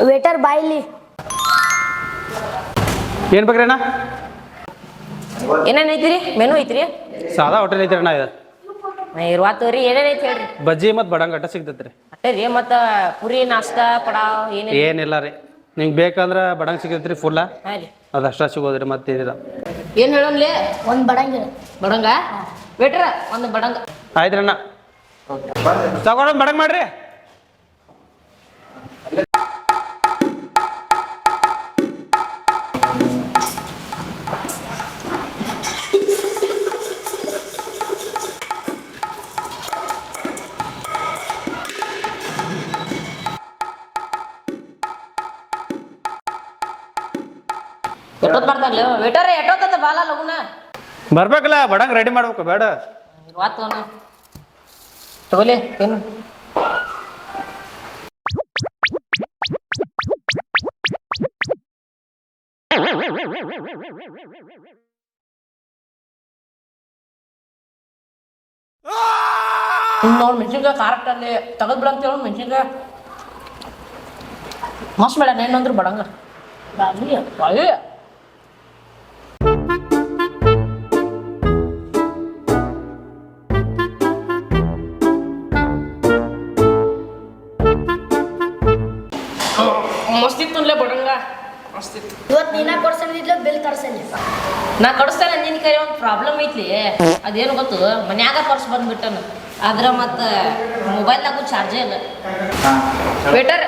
Water ಬಾಯ್ಲಿ ಏನ್ ಬೇಕ್ರಿ ಅಣ್ಣ? ಏನೇನ್ ಐತ್ರಿ? ಮೆನು ಐತ್ರಿ? ಸಾದಾ ಹೋಟೆಲ್ ಐತ್ರಿ ಅಣ್ಣ ಇದು. ಇರುವತ್ತವ್ರಿ ಏನೇನ್ ಐತಿ ಹೇಳ್ರಿ? ಬಜ್ಜಿ ಮತ್ತು ಬಡಂಗ್ ಅಟ್ಟ ಸಿಗ್ತೈತ್ರಿ. ಅಷ್ಟೇ ರೀ. ಮತ್ತ ಪುರಿ ನಾಷ್ಟಾ ಪಡಾವ್ ಏನೇನ್? ಏನಿಲ್ಲ ರೀ. ನಿಂಗೆ ಬೇಕಂದ್ರೆ ಬಡಂಗ್ ಸಿಗೈತ್ರಿ ಫುಲ್ಲ. ಹಾಂ ರೀ. ಅದು ಅಷ್ಟ ಸಿಗೋದ್ರಿ ಮತ್ತೇನಿಲ್ಲ. ಏನ್ ಹೇಳೋನ್ಲಿ? ಒಂದ್ ಬಡಂಗ ಬಡಂಗ ವೇಟ್ರ ಒಂದು ಬಡಂಗ. ಆಯ್ತ್ರಿ ಅಣ್ಣ, ತಗೊಂಡು ಬಡಂಗ್ ಮಾಡ್ರಿ. ಎಷ್ಟೊತ್ತು ಮಾಡ್ತಾರಲ್ಲ ವೇಟರ್? ಎಷ್ಟೊತ್ತದ ಬಾಲ ಲಗುನ ಬರ್ಬೇಕಲ್ಲ, ಬಡಂಗ್ ರೆಡಿ ಮಾಡ್ಬೇಕು ಬೇಡ? ಇರುವತ್ತು ತಗೋಲಿ ಏನು ನೋಡಿ ಮೆಣಸಿನ್ಕಾಯಿ ಖಾರಟ್ಟಲ್ಲಿ ತೆಗೆದು ಬಿಡಂತ ಹೇಳು. ಮೆಣಸಿನ್ಕಾಯಿ ಮಸ್ತ್ ಬೇಡ ಏನಂದ್ರು ಬಡಂಗ ಬಾಯಿ. ಮಸ್ತಿತ್ತು ಬಡಂಗ, ಮಸ್ತಿತ್ತು. ಇವತ್ತು ನೀನ ಕೊಡ್ಸಂದಿದ್ಲ ಬಿಲ್ ತರ್ಸಲಿ. ನಾ ಕಡಿಸ್ತೇನೆ. ನಿನ್ನ ಕೈ ಒಂದು ಪ್ರಾಬ್ಲಮ್ ಐತ್ಲಿ. ಅದೇನು ಗೊತ್ತು, ಮನ್ಯಾಗ ಪರ್ಸ್ ಬಂದ್ಬಿಟ್ಟನ. ಆದ್ರೆ ಮತ್ತೆ ಮೊಬೈಲ್ನಾಗೂ ಚಾರ್ಜೇ ಇಲ್ಲ. ವೇಟರ್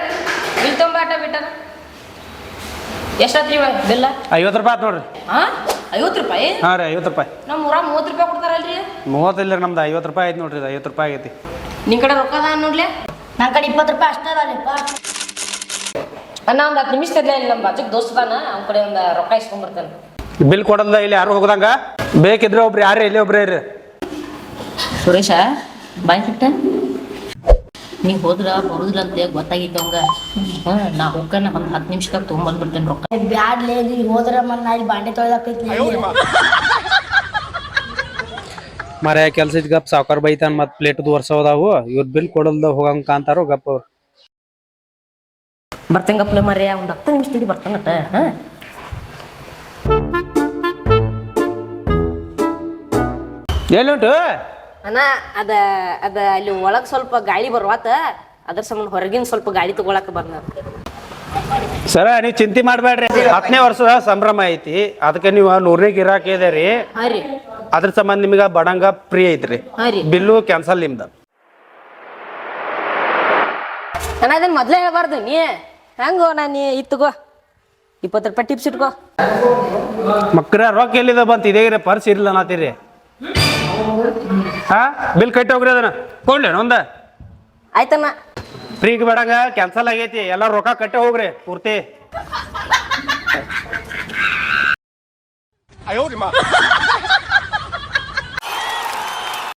ಬಿಲ್ ತೊಂಬಾಟ ವೇಟರ್. ಎಷ್ಟಾತ್ರಿ ಬಿಲ್ಲ? 50 ರೂಪಾಯಿ ಆಯ್ತು ನೋಡ್ರಿ. ಹಾಂ 50 ರೂಪಾಯಿ? ಹಾಂ ರೀ, 50 ರೂಪಾಯಿ. ನಮ್ಮ ಊರ 30 ರೂಪಾಯಿ ಕೊಡ್ತಾರಲ್ರಿ? 30 ಇಲ್ಲ ರೀ, ನಮ್ದು 50 ರೂಪಾಯಿ ಆಯ್ತು ನೋಡ್ರಿ. 50 ರೂಪಾಯಿ ಆಗೈತಿ. ನಿನ್ನ ಕಡೆ ರೊಕ್ಕ ಅದ ನೋಡ್ಲಿ? ನನ್ನ ಕಡೆ 20 ರೂಪಾಯಿ ಅಷ್ಟೇ ಅದಾವಪ್ಪ. ಅಣ್ಣ ಒಂದು 10 ನಿಮಿಷ ತರ್ಲಿ. ಇಲ್ಲಿ ನಮ್ಮ ಬಾಜುಕ್ ದೋಸ್ತದಾನ, ಅವ್ನ ಕಡೆ ಒಂದು ರೊಕ್ಕ ಇಸ್ಕೊಂಡ್ಬರ್ತಾನೆ. ಬಿಲ್ ಕೊಡಲ್ದ ಇಲ್ಲಿ ಯಾರು ಹೋಗದಂಗ. ಬೇಕಿದ್ರೆ ಒಬ್ರು ಯಾರೇ ಇಲ್ಲಿ ಒಬ್ರೇ ಇರ್ರಿ. ಸುರೇಶ ಬಾಯ್ ಫಿಟ್ಟ ನೀ ಹೋದ್ರ ಬರುದಿಲ್ಲ ಅಂತ ಗೊತ್ತಾಗಿತ್ತು ಅವಂಗ. ನಾ ಹೋಗ್ಕನ ಒಂದು 10 ನಿಮಿಷದಾಗ ತೊಗೊಂಬಂದ್ಬಿಡ್ತೇನೆ ರೊಕ್ಕ. ಬ್ಯಾಡ್ಲೇ, ನೀ ಹೋದ್ರ ಮತ್ತೆ ನಾ ಇಲ್ಲಿ ಬಾಂಡೆ ತೊಳೆದಾಕೈತಿ. ಮರ ಕೆಲ್ಸ ಇದ್ ಗಪ್ ಸಾವ್ಕಾರ ಬೈತಾನ, ಮತ್ತೆ ಪ್ಲೇಟ್ದು ವರ್ಷವದಾವು. ಇವ್ರ ಬಿಲ್ ಕೊಡಲ್ದ ಹೋಗಂಗ ಕಾಂತಾರೋ ಗಪ್ ಅವ್ರು. ಬರ್ತೇಂಗಪ್ಲೆ ಮರ್ಯ, ಒಂದು 10 ನಿಮಿಷ ತಿಳಿ ಬರ್ತಾನಟ. ಎಲ್ಲುಂಟು ಅಣ್ಣ ಅದ ಅದ ಅಲ್ಲಿ ಒಳಗೆ ಸ್ವಲ್ಪ ಗಾಳಿ ಬರುವಾತ, ಅದ್ರ ಸಂಬಂಧ ಹೊರಗಿನ ಸ್ವಲ್ಪ ಗಾಳಿ ತಗೊಳಕ ಬಂದ. ಸರ ನೀವು ಚಿಂತೆ ಮಾಡಬೇಡ್ರಿ. 10ನೇ ವರ್ಷದ ಸಂಭ್ರಮ ಐತಿ, ಅದಕ್ಕೆ ನೀವು 100ನೇ ಗಿರಾಕಿ ಇದೆ ರೀ. ಹಾಂ ರೀ. ಅದ್ರ ಸಂಬಂಧ ನಿಮ್ಗೆ ಬಡಂಗ ಫ್ರೀ ಐತ್ರಿ. ಹಾಂ ರೀ. ಬಿಲ್ಲು ಕ್ಯಾನ್ಸಲ್ ನಿಮ್ದು. ಅಣ್ಣ ಅದನ್ನ ಮೊದಲೇ ಹೇಳ್ಬಾರ್ದು ನೀ. ಹೆಂಗೋ ನಾನು ಇತ್ತುಗೋ 20 ರೂಪಾಯಿ ಟಿಪ್ಸ್ ಇಟ್ಕೋ. ಮಕ್ಕಳ ರೊಕ್ಕ ಎಲ್ಲಿದ ಬಂತ? ಇದೇ ಪರ್ಸ್ ಇರಲಿಲ್ಲ ಅನ್ನತ್ತೀರಿ. ಹಾ, ಬಿಲ್ ಕಟ್ಟಿ ಹೋಗ್ರಿ. ಅದನ್ನ ಕೊಡ್ಲೇನು ಒಂದ? ಆಯ್ತಣ್ಣ. ಫ್ರೀಗೆ ಬೇಡಂಗ ಕ್ಯಾನ್ಸಲ್ ಆಗೈತಿ. ಎಲ್ಲ ರೊಕ್ಕ ಕಟ್ಟಿ ಹೋಗ್ರಿ ಪೂರ್ತಿ.